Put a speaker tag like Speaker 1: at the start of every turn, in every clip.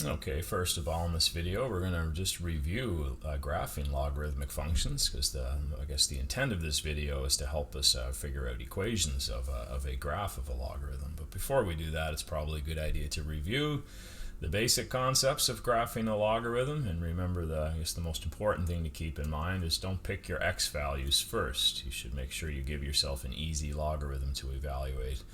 Speaker 1: Okay, first of all, in this video, we're going to just review graphing logarithmic functions, because I guess the intent of this video is to help us figure out equations of a graph of a logarithm. But before we do that, it's probably a good idea to review the basic concepts of graphing a logarithm. And remember, I guess the most important thing to keep in mind is don't pick your x values first. You should make sure you give yourself an easy logarithm to evaluate.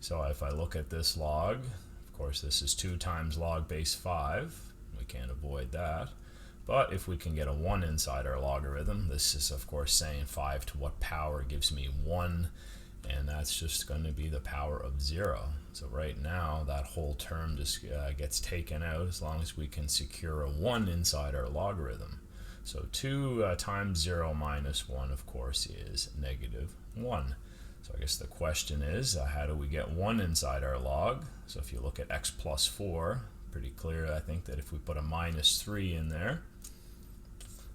Speaker 1: So if I look at this log, of course, this is 2 times log base 5. We can't avoid that. But if we can get a 1 inside our logarithm, this is, of course, saying 5 to what power gives me 1, and that's just going to be the power of 0. So right now, that whole term just gets taken out as long as we can secure a 1 inside our logarithm. So 2 times 0 minus 1, of course, is negative 1. So I guess the question is, how do we get 1 inside our log? So if you look at x plus 4, pretty clear, I think, that if we put a minus 3 in there,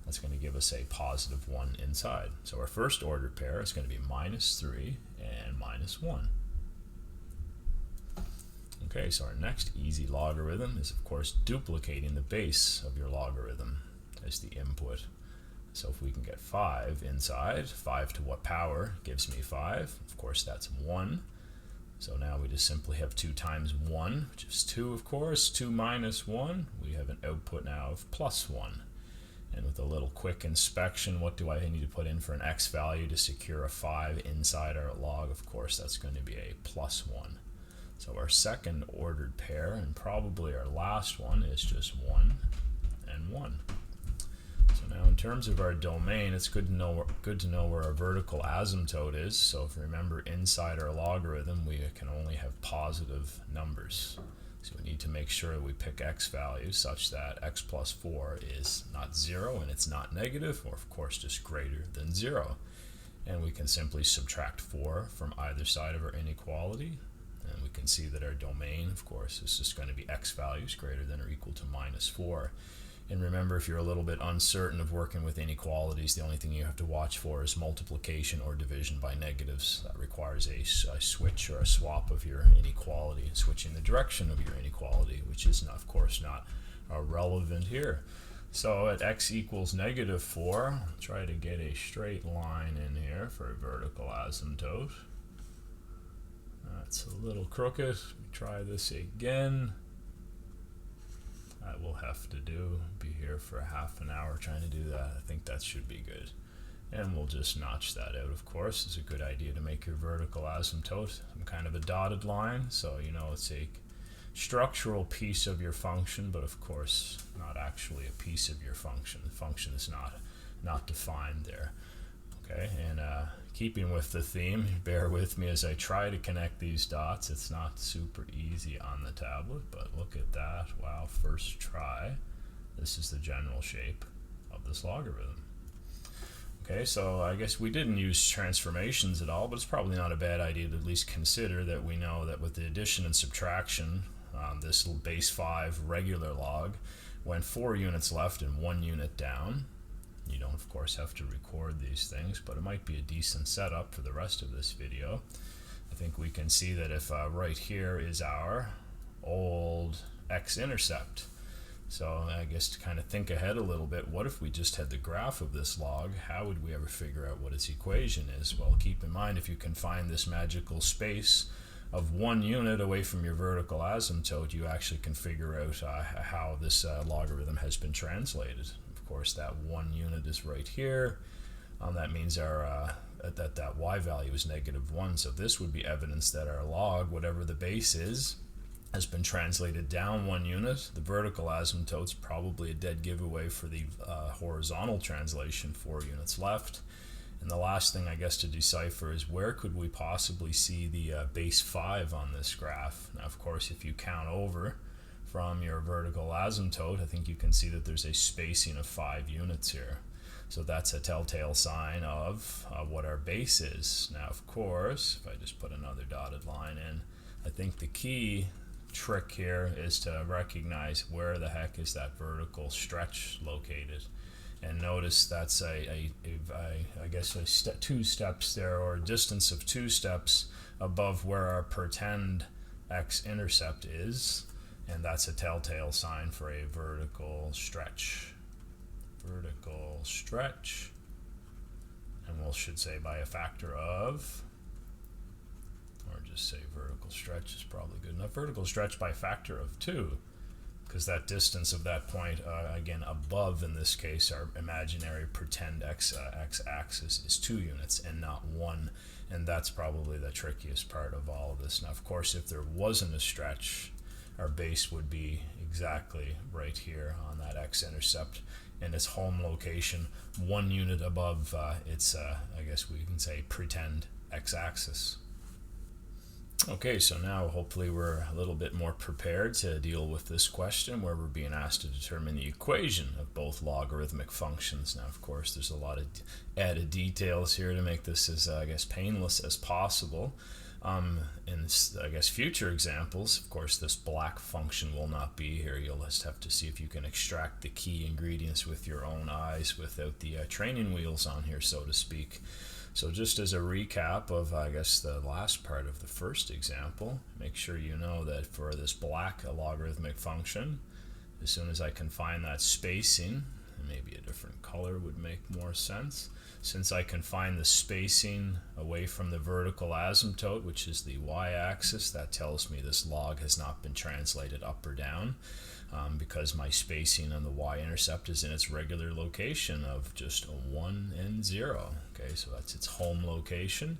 Speaker 1: that's going to give us a positive 1 inside. So our first ordered pair is going to be minus 3 and minus 1. Okay, so our next easy logarithm is, of course, duplicating the base of your logarithm as the input. So if we can get 5 inside, 5 to what power gives me 5? Of course, that's 1. So now we just simply have 2 times 1, which is 2, of course. 2 minus 1, we have an output now of plus 1. And with a little quick inspection, what do I need to put in for an x value to secure a 5 inside our log? Of course, that's going to be a plus 1. So our second ordered pair, and probably our last one, is just 1 and 1. So now in terms of our domain, it's good to know where our vertical asymptote is. So if you remember, inside our logarithm, we can only have positive numbers. So we need to make sure that we pick x values such that x plus 4 is not 0 and it's not negative, or of course just greater than 0. And we can simply subtract 4 from either side of our inequality. And we can see that our domain, of course, is just going to be x values greater than or equal to minus 4. And remember, if you're a little bit uncertain of working with inequalities, the only thing you have to watch for is multiplication or division by negatives. That requires a switch or a swap of your inequality, switching the direction of your inequality, which is, of course, not relevant here. So at x equals negative 4, I'll try to get a straight line in here for a vertical asymptote. That's a little crooked. Try this again. That will have to do. Be here for a half an hour trying to do that. I think that should be good. And we'll just notch that out, of course. It's a good idea to make your vertical asymptote some kind of a dotted line, so you know it's a structural piece of your function, but of course not actually a piece of your function. The function is not defined there. Okay, and keeping with the theme, bear with me as I try to connect these dots. It's not super easy on the tablet, but look at that. Wow, first try. This is the general shape of this logarithm. Okay, so I guess we didn't use transformations at all, but it's probably not a bad idea to at least consider that we know that with the addition and subtraction, this base 5 regular log went 4 units left and 1 unit down. You don't, of course, have to record these things, but it might be a decent setup for the rest of this video. I think we can see that if right here is our old x-intercept. So I guess to kind of think ahead a little bit, what if we just had the graph of this log? How would we ever figure out what its equation is? Well, keep in mind, if you can find this magical space of 1 unit away from your vertical asymptote, you actually can figure out how this logarithm has been translated. Of course, that 1 unit is right here. That means our that y value is negative 1. So this would be evidence that our log, whatever the base is, has been translated down 1 unit. The vertical asymptote is probably a dead giveaway for the horizontal translation, 4 units left. And the last thing, I guess, to decipher is where could we possibly see the base 5 on this graph? Now, of course, if you count over from your vertical asymptote, I think you can see that there's a spacing of 5 units here. So that's a telltale sign of what our base is. Now, of course, if I just put another dotted line in, I think the key trick here is to recognize where the heck is that vertical stretch located. And notice that's I guess 2 steps there, or a distance of 2 steps above where our pretend x-intercept is. and that's a telltale sign for a vertical stretch. Vertical stretch, and we should say by a factor of, or just say vertical stretch is probably good enough. Vertical stretch by a factor of 2, because that distance of that point, again above in this case, our imaginary pretend x-axis is 2 units and not 1, and that's probably the trickiest part of all of this. Now, of course, if there wasn't a stretch, our base would be exactly right here on that x-intercept in its home location, 1 unit above its, I guess we can say, pretend x-axis. Okay, so now hopefully we're a little bit more prepared to deal with this question where we're being asked to determine the equation of both logarithmic functions. Now, of course, there's a lot of added details here to make this as, I guess, painless as possible. In, I guess, future examples, of course, this black function will not be here. You'll just have to see if you can extract the key ingredients with your own eyes without the training wheels on here, so to speak. So just as a recap of, I guess, the last part of the first example, make sure you know that for this black logarithmic function, as soon as I can find that spacing, and maybe a different color would make more sense, since I can find the spacing away from the vertical asymptote, which is the y-axis, that tells me this log has not been translated up or down, because my spacing on the y-intercept is in its regular location of just 1 and 0. Okay, so that's its home location.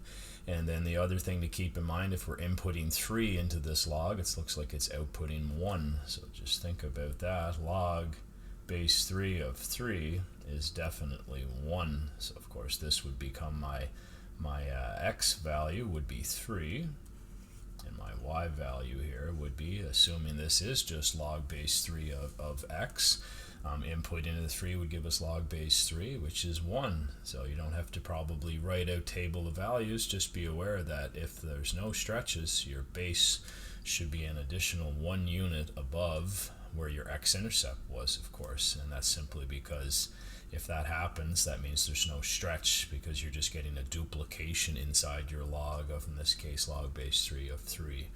Speaker 1: And then the other thing to keep in mind, if we're inputting 3 into this log, it looks like it's outputting 1. So just think about that. Log base 3 of 3 is definitely 1. So of course this would become my x value would be 3, and my y value here would be, assuming this is just log base 3 of x, input into the 3 would give us log base 3, which is 1. So you don't have to probably write out table of values. Just be aware that if there's no stretches, your base should be an additional 1 unit above where your x-intercept was, of course, and that's simply because if that happens, that means there's no stretch, because you're just getting a duplication inside your log of, in this case, log base 3 of 3.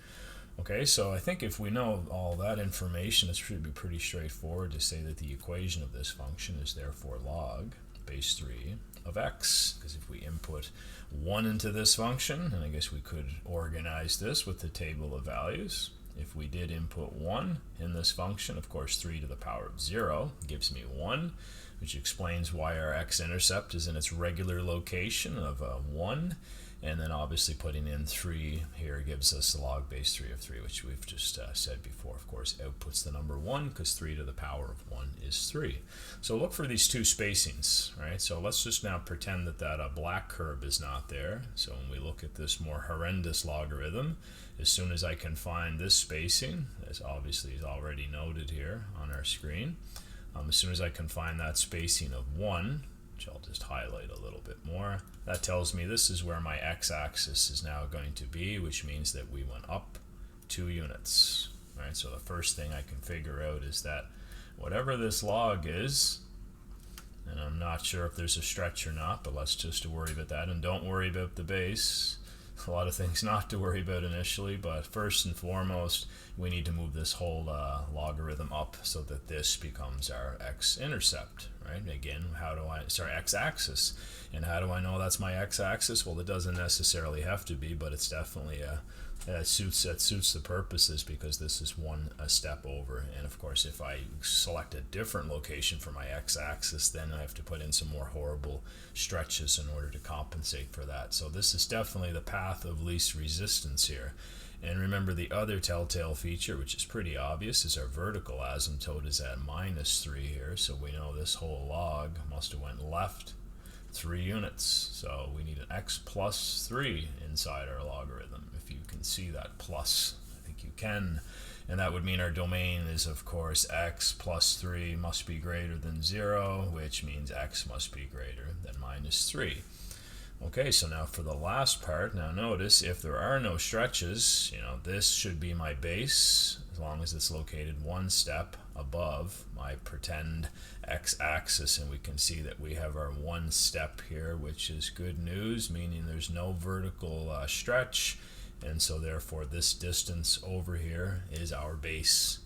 Speaker 1: Okay, so I think if we know all that information, it should be pretty straightforward to say that the equation of this function is therefore log base 3 of x, because if we input 1 into this function, and I guess we could organize this with the table of values. If we did input 1 in this function, of course 3 to the power of 0 gives me 1, which explains why our x-intercept is in its regular location of 1. And then obviously putting in 3 here gives us the log base 3 of 3, which we've just said before, of course, outputs the number 1, because 3 to the power of 1 is 3. So look for these two spacings, right? So let's just now pretend that that black curve is not there. So when we look at this more horrendous logarithm, as soon as I can find this spacing, as obviously is already noted here on our screen, as soon as I can find that spacing of 1, which I'll just highlight a little bit more, that tells me this is where my x-axis is now going to be, which means that we went up 2 units. Right? So the first thing I can figure out is that whatever this log is, and I'm not sure if there's a stretch or not, but let's just worry about that, and don't worry about the base. A lot of things not to worry about initially, but first and foremost, we need to move this whole logarithm up so that this becomes our x-intercept, right? Again, x-axis. And how do I know that's my x-axis? Well, it doesn't necessarily have to be, but it's definitely that suits the purposes, because this is a step over. And of course, if I select a different location for my x-axis, then I have to put in some more horrible stretches in order to compensate for that. So this is definitely the path of least resistance here. And remember, the other telltale feature, which is pretty obvious, is our vertical asymptote is at -3 here. So we know this whole log must have went left 3 units. So we need an x plus 3 inside our logarithm. If you can see that plus, I think you can. And that would mean our domain is, of course, x plus 3 must be greater than 0, which means x must be greater than -3. Okay, so now for the last part, now notice if there are no stretches, this should be my base, as long as it's located 1 step above my pretend x-axis, and we can see that we have our 1 step here, which is good news, meaning there's no vertical stretch, and so therefore this distance over here is our base.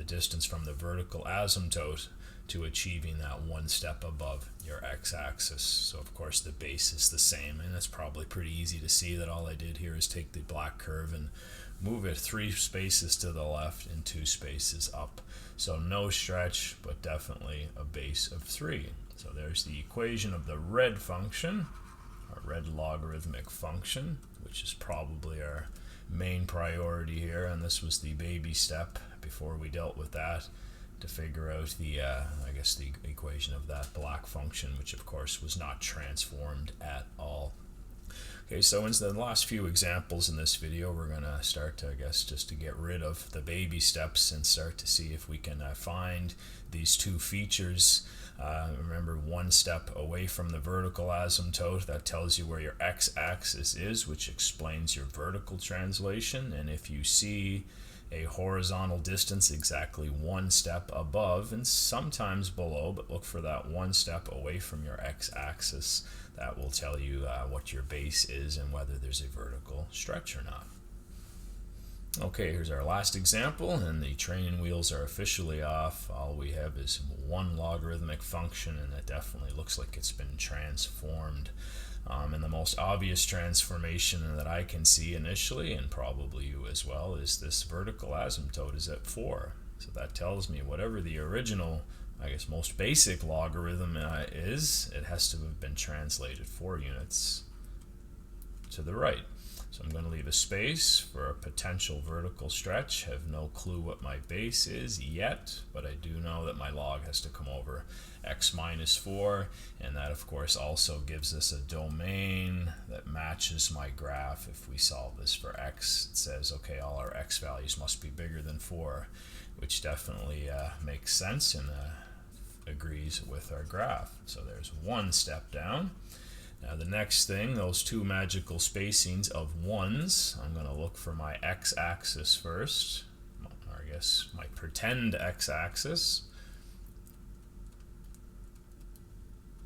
Speaker 1: the distance from the vertical asymptote to achieving that one step above your x-axis. So of course the base is the same, and it's probably pretty easy to see that all I did here is take the black curve and move it 3 spaces to the left and 2 spaces up. So no stretch, but definitely a base of 3. So there's the equation of the red function, our red logarithmic function, which is probably our main priority here, and this was the baby step before we dealt with that to figure out the I guess the equation of that black function, which of course was not transformed at all. Okay, so in the last few examples in this video, we're going to start to, I guess, just to get rid of the baby steps and start to see if we can find these 2 features. Remember, 1 step away from the vertical asymptote, that tells you where your x-axis is, which explains your vertical translation. And if you see a horizontal distance exactly 1 step above and sometimes below, but look for that 1 step away from your x-axis, that will tell you what your base is and whether there's a vertical stretch or not. Okay, here's our last example, and the training wheels are officially off. All we have is 1 logarithmic function, and it definitely looks like it's been transformed. And the most obvious transformation that I can see initially, and probably you as well, is this vertical asymptote is at 4. So that tells me whatever the original, I guess, most basic logarithm is, it has to have been translated 4 units to the right. So I'm going to leave a space for a potential vertical stretch. I have no clue what my base is yet, but I do know that my log has to come over x minus 4, and that of course also gives us a domain that matches my graph. If we solve this for x, it says, okay, all our x values must be bigger than 4, which definitely makes sense and agrees with our graph. So there's 1 step down. Now the next thing, those 2 magical spacings of 1s, I'm going to look for my x-axis first, or I guess my pretend x-axis,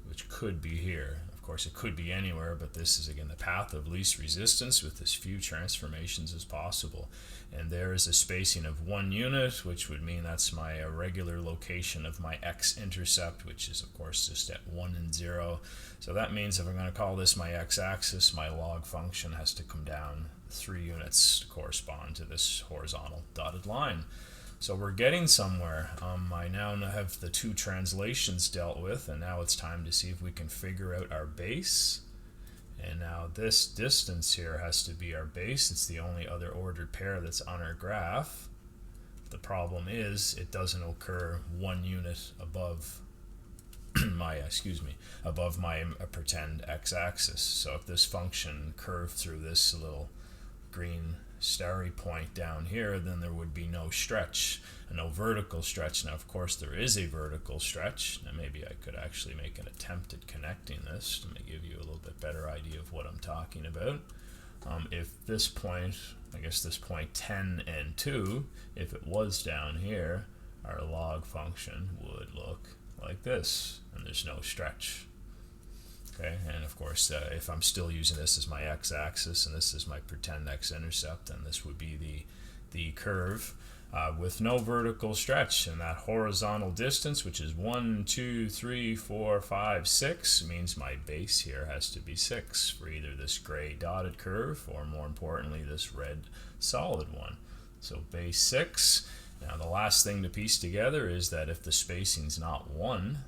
Speaker 1: which could be here. Of course it could be anywhere, but this is again the path of least resistance with as few transformations as possible. And there is a spacing of 1 unit, which would mean that's my regular location of my x-intercept, which is of course just at 1 and 0. So that means if I'm going to call this my x-axis, my log function has to come down 3 units to correspond to this horizontal dotted line. So we're getting somewhere. I now have the 2 translations dealt with, and now it's time to see if we can figure out our base. And now this distance here has to be our base. It's the only other ordered pair that's on our graph. The problem is it doesn't occur 1 unit above my above my pretend x-axis. So if this function curved through this little green starry point down here, then there would be no stretch, no vertical stretch. Now of course there is a vertical stretch. Now maybe I could actually make an attempt at connecting this to give you a little bit better idea of what I'm talking about. If this point, I guess this point 10 and 2, if it was down here, our log function would look like this, and there's no stretch. Okay, and of course if I'm still using this as my x-axis and this is my pretend x-intercept, then this would be the curve with no vertical stretch, and that horizontal distance, which is 1, 2, 3, 4, 5, 6, means my base here has to be 6 for either this gray dotted curve or, more importantly, this red solid one. So base 6. Now the last thing to piece together is that if the spacing's not 1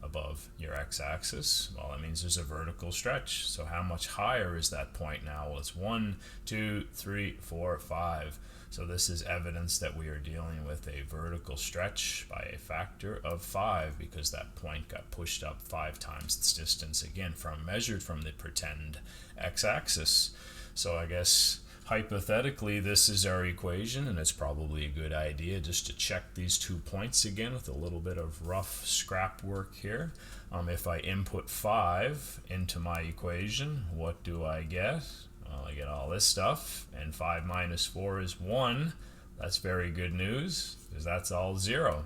Speaker 1: above your x-axis, well, that means there's a vertical stretch. So how much higher is that point now? Well, it's 1, 2, 3, 4, 5. So this is evidence that we are dealing with a vertical stretch by a factor of 5, because that point got pushed up 5 times its distance, again, measured from the pretend x-axis. So I guess hypothetically this is our equation, and it's probably a good idea just to check these 2 points again with a little bit of rough scrap work here. If I input 5 into my equation, what do I get? Well, I get all this stuff, and 5 minus 4 is 1. That's very good news, because that's all 0.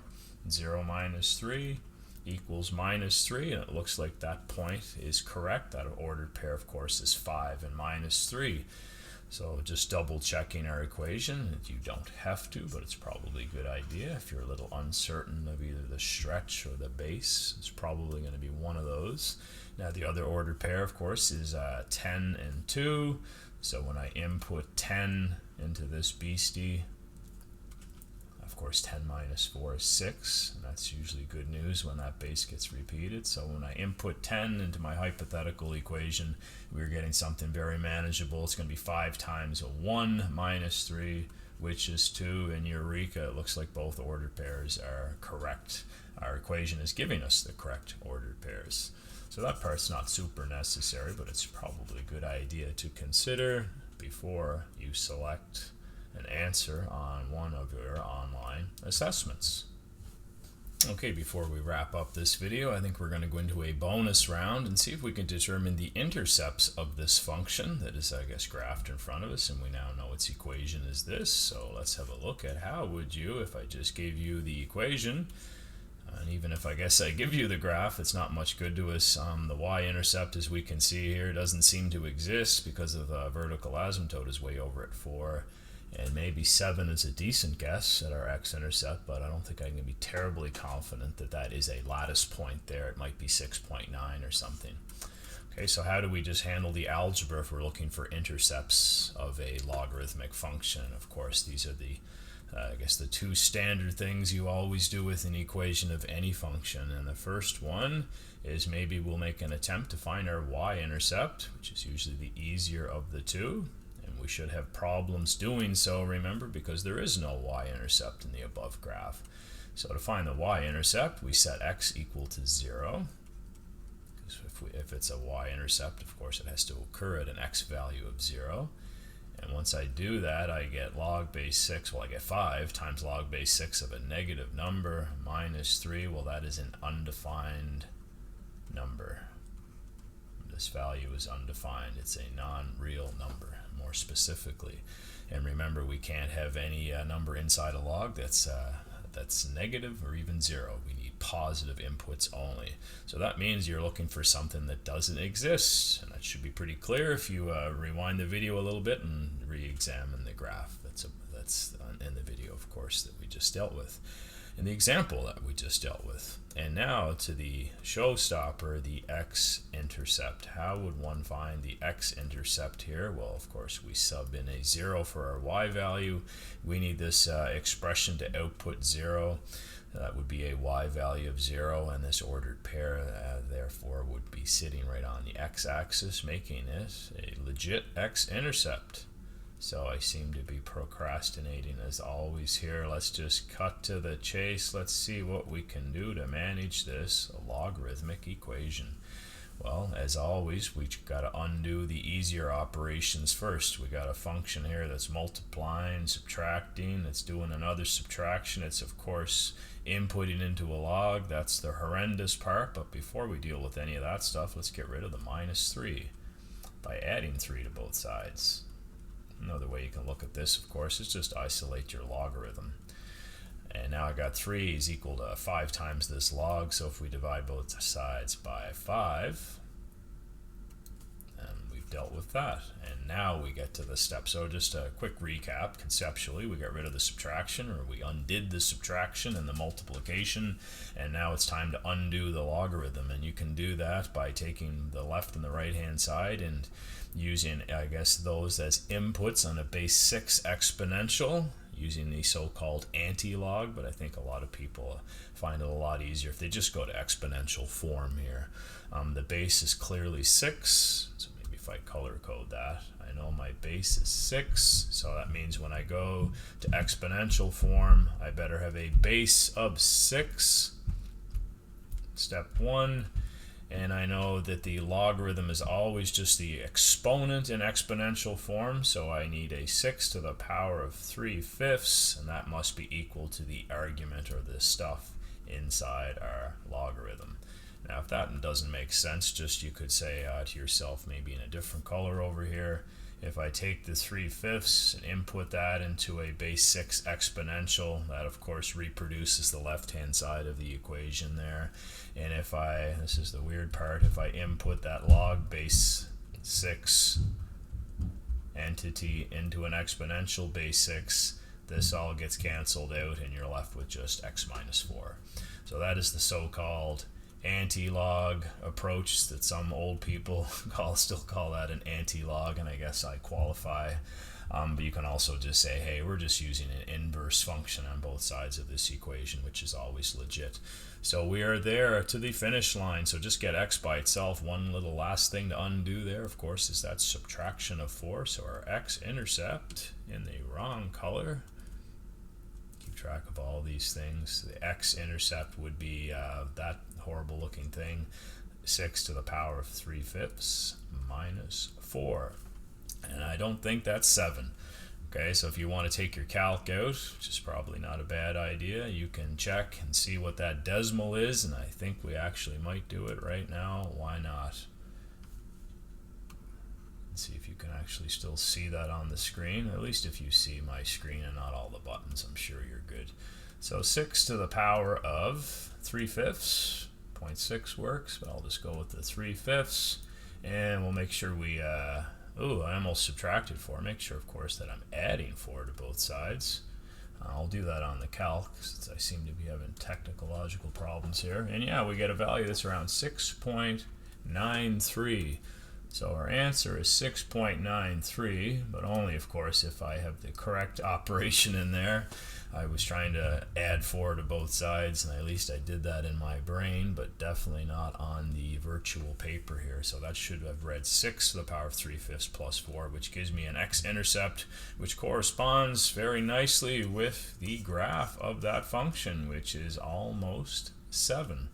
Speaker 1: 0 minus 3 equals minus 3, and it looks like that point is correct. That ordered pair, of course, is 5 and minus 3. So just double checking our equation. You don't have to, but it's probably a good idea. If you're a little uncertain of either the stretch or the base, it's probably going to be one of those. Now the other ordered pair, of course, is 10 and 2. So when I input 10 into this beastie, of course 10 minus 4 is 6, and that's usually good news when that base gets repeated. So when I input 10 into my hypothetical equation, we're getting something very manageable. It's going to be 5 times a 1 minus 3, which is 2, and eureka, it looks like both ordered pairs are correct. Our equation is giving us the correct ordered pairs. So that part's not super necessary, but it's probably a good idea to consider before you select an answer on one of your online assessments. Okay, before we wrap up this video, I think we're going to go into a bonus round and see if we can determine the intercepts of this function that is, I guess, graphed in front of us, and we now know its equation is this. So let's have a look at how would you, if I just gave you the equation, and even if I guess I give you the graph, it's not much good to us. The y-intercept, as we can see here, doesn't seem to exist because of the vertical asymptote is way over at 4. And maybe 7 is a decent guess at our x-intercept, but I don't think I can be terribly confident that that is a lattice point there. It might be 6.9 or something. Okay, so how do we just handle the algebra if we're looking for intercepts of a logarithmic function? Of course, these are the I guess the two standard things you always do with an equation of any function. And the first one is maybe we'll make an attempt to find our y-intercept, which is usually the easier of the two. And we should have problems doing so, remember, because there is no y-intercept in the above graph. So to find the y-intercept, we set x equal to 0. If it's a y-intercept, of course, it has to occur at an x value of 0. And once I do that, I get log base 6, well, I get 5 times log base 6 of a negative number minus 3. Well, that is an undefined number. This value is undefined. It's a non-real number, more specifically. And remember, we can't have any number inside a log that's negative or even 0. We need positive inputs only. So that means you're looking for something that doesn't exist, and that should be pretty clear if you rewind the video a little bit and re-examine the graph that's in the video, of course, that we just dealt with, in the example that we just dealt with. And now to the showstopper, the x-intercept. How would one find the x-intercept here? Well, of course, we sub in a 0 for our y value. We need this expression to output 0. That would be a y value of 0, and this ordered pair, therefore, would be sitting right on the x-axis, making it a legit x-intercept. So I seem to be procrastinating as always here. Let's just cut to the chase. Let's see what we can do to manage this logarithmic equation. Well, as always, we've got to undo the easier operations first. We got a function here that's multiplying, subtracting, it's doing another subtraction. It's, of course, inputting into a log. That's the horrendous part. But before we deal with any of that stuff, let's get rid of the minus 3 by adding 3 to both sides. Another way you can look at this, of course, is just isolate your logarithm. And now I got 3 is equal to 5 times this log, so if we divide both sides by 5, and we've dealt with that. And now we get to the step. So just a quick recap, conceptually, we got rid of the subtraction, or we undid the subtraction and the multiplication, and now it's time to undo the logarithm. And you can do that by taking the left and the right hand side and using, I guess, those as inputs on a base 6 exponential, using the so-called anti-log, but I think a lot of people find it a lot easier if they just go to exponential form here. The base is clearly 6, so maybe if I color code that, I know my base is 6, so that means when I go to exponential form, I better have a base of 6, step 1. And I know that the logarithm is always just the exponent in exponential form, so I need a 6 to the power of 3/5, and that must be equal to the argument or the stuff inside our logarithm. Now, if that doesn't make sense, just you could say to yourself, maybe in a different color over here, if I take the 3/5 and input that into a base 6 exponential, that of course reproduces the left-hand side of the equation there. And if this is the weird part, if I input that log base 6 entity into an exponential base 6, this all gets canceled out and you're left with just x minus 4. So that is the so-called anti-log approach that some old people still call that an anti-log, and I guess I qualify. But you can also just say, hey, we're just using an inverse function on both sides of this equation, which is always legit. So we are there to the finish line. So just get x by itself. One little last thing to undo there, of course, is that subtraction of 4. So our x-intercept in the wrong color. Keep track of all these things. The x-intercept would be that horrible looking thing, 6 to the power of 3/5 minus 4. And I don't think that's 7. Okay, so if you want to take your calc out, which is probably not a bad idea, you can check and see what that decimal is, and I think we actually might do it right now. Why not? Let's see if you can actually still see that on the screen. At least if you see my screen and not all the buttons, I'm sure you're good. So 6 to the power of 3/5, 0.6 works, but I'll just go with the 3/5, and we'll make sure we ooh, I almost subtracted 4. Make sure, of course, that I'm adding 4 to both sides. I'll do that on the calc since I seem to be having technological problems here. And yeah, we get a value that's around 6.93. So our answer is 6.93, but only, of course, if I have the correct operation in there. I was trying to add 4 to both sides, and at least I did that in my brain, but definitely not on the virtual paper here. So that should have read 6 to the power of 3/5 plus 4, which gives me an x-intercept, which corresponds very nicely with the graph of that function, which is almost 7.